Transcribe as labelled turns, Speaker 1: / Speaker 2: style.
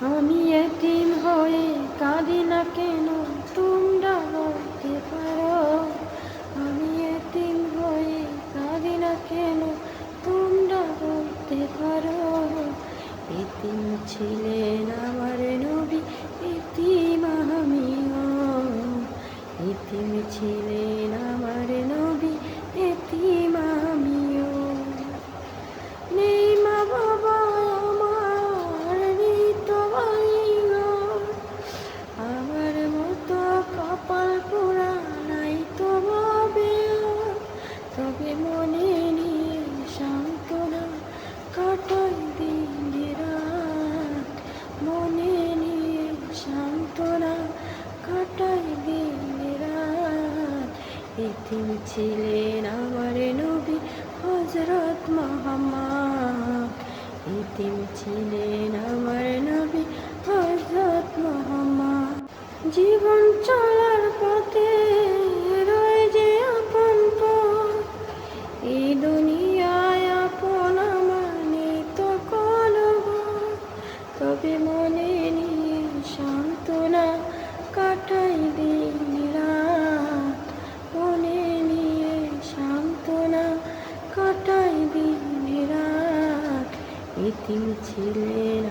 Speaker 1: আমি এতিম হয়ে কাঁদি না কেন, তোমরা বলতে পারো? আমি এতিম হয়ে কাঁদি না কেন, তোমরা বলতে পারো? এতিম ছিলেন আমার নবী, এতিম আমিও। এতিম ছিলেন আমার নবী, এতিম আমিও। নেই মা বাবা আমার, নেই তো ভাই গো, আমার মতো কপাল পোড়া নাই তো ভাবে। তবে মনে নিয়ে সান্ত্বনা কাটাই দিন রাত, মনে নিয়ে সান্ত্বনা কাটাই দিন রাত। এতিম ছিলেন আমার নবী হযরত মুহাম্মদ, এতিম ছিলেন আমার নবী হযরত মুহাম্মদ। জীবন চলার পথে রয়ে যে আপন পথ, এই দুনিয়ায় আপন আমার নেই তো কোনো ভয়। তবে মনে নিয়ে সান্ত্বনা কাটাই দিন রাত, মনে নিয়ে সান্ত্বনা কাটাই দিন রাত। এতিম ছিলেন